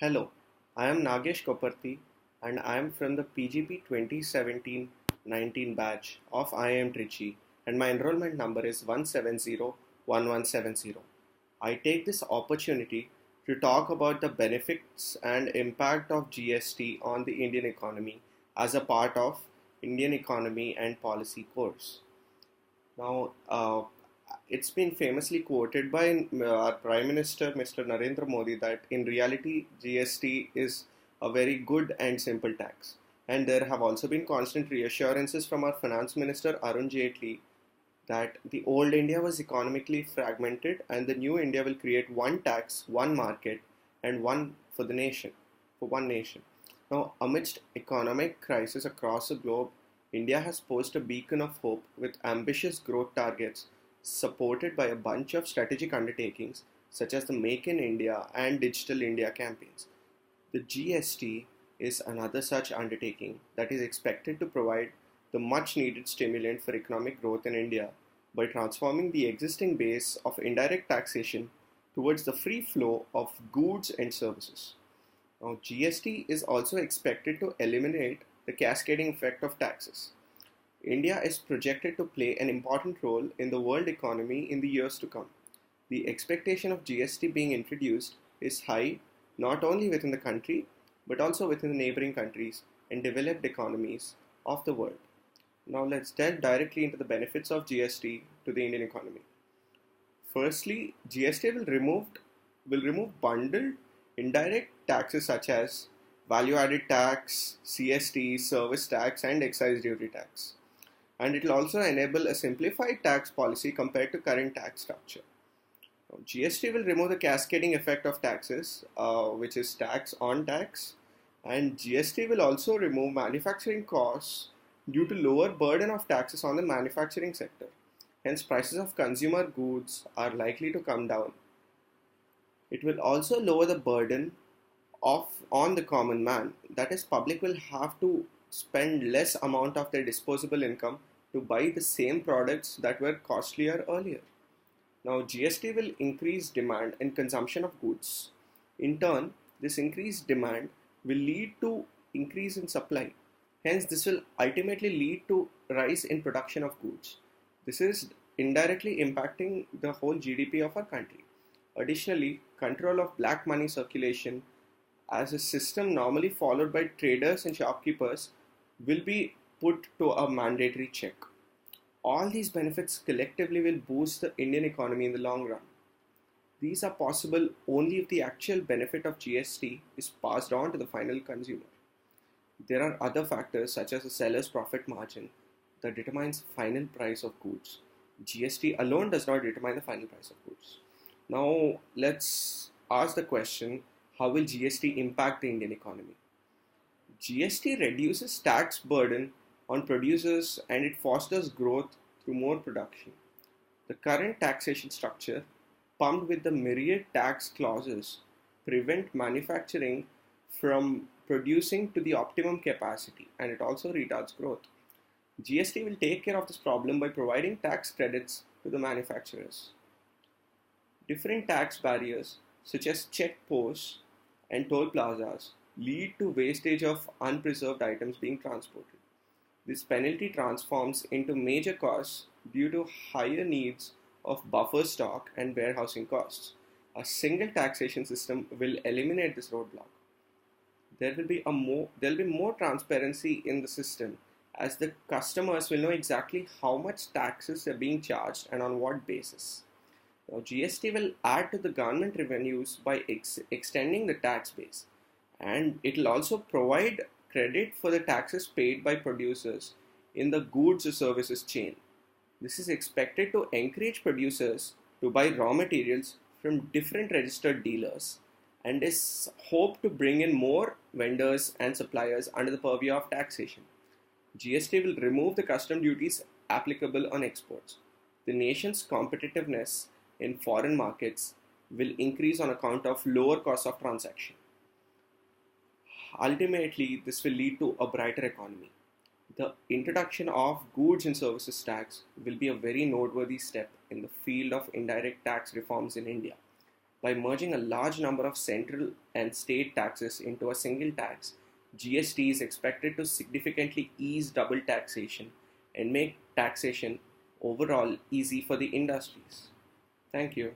Hello, I am Nagesh Kopparthi and I am from the PGP 2017-19 batch of IIM Trichy and my enrollment number is 1701170. I take this opportunity to talk about the benefits and impact of GST on the Indian economy as a part of Indian economy and policy course. Now, it's been famously quoted by our Prime Minister, Mr. Narendra Modi, that in reality, GST is a very good and simple tax. And there have also been constant reassurances from our Finance Minister, Arun Jaitley, that the old India was economically fragmented and the new India will create one tax, one market, and one for the nation, for one nation. Now, amidst economic crisis across the globe, India has posed a beacon of hope with ambitious growth targets supported by a bunch of strategic undertakings such as the Make in India and Digital India campaigns. The GST is another such undertaking that is expected to provide the much needed stimulant for economic growth in India by transforming the existing base of indirect taxation towards the free flow of goods and services. Now, GST is also expected to eliminate the cascading effect of taxes. India is projected to play an important role in the world economy in the years to come. The expectation of GST being introduced is high not only within the country but also within the neighboring countries and developed economies of the world. Now let's delve directly into the benefits of GST to the Indian economy. Firstly, GST will remove bundled indirect taxes such as value added tax, CST, service tax, and excise duty tax. And it will also enable a simplified tax policy compared to current tax structure. Now, GST will remove the cascading effect of taxes, which is tax on tax, and GST will also remove manufacturing costs due to lower burden of taxes on the manufacturing sector. Hence, prices of consumer goods are likely to come down. It will also lower the burden on the common man. That is, public will have to spend less amount of their disposable income to buy the same products that were costlier earlier. Now, GST will increase demand and consumption of goods. In turn, this increased demand will lead to increase in supply. Hence, this will ultimately lead to rise in production of goods. This is indirectly impacting the whole GDP of our country. Additionally, control of black money circulation as a system normally followed by traders and shopkeepers will be put to a mandatory check. All these benefits collectively will boost the Indian economy in the long run. These are possible only if the actual benefit of GST is passed on to the final consumer. There are other factors such as the seller's profit margin that determines final price of goods. GST alone does not determine the final price of goods. Now let's ask the question, how will GST impact the Indian economy? GST reduces tax burden on producers and it fosters growth through more production. The current taxation structure, pumped with the myriad tax clauses, prevent manufacturing from producing to the optimum capacity and it also retards growth. GST will take care of this problem by providing tax credits to the manufacturers. Different tax barriers such as check posts and toll plazas lead to wastage of unpreserved items being transported. This penalty transforms into major costs due to higher needs of buffer stock and warehousing costs. A single taxation system will eliminate this roadblock. There will be more transparency in the system as the customers will know exactly how much taxes are being charged and on what basis. Now, GST will add to the government revenues by extending the tax base, and it will also provide credit for the taxes paid by producers in the goods or services chain. This is expected to encourage producers to buy raw materials from different registered dealers and is hoped to bring in more vendors and suppliers under the purview of taxation. GST will remove the custom duties applicable on exports. The nation's competitiveness in foreign markets will increase on account of lower cost of transaction. Ultimately, this will lead to a brighter economy. The introduction of goods and services tax will be a very noteworthy step in the field of indirect tax reforms in India. By merging a large number of central and state taxes into a single tax, GST is expected to significantly ease double taxation and make taxation overall easy for the industries. Thank you.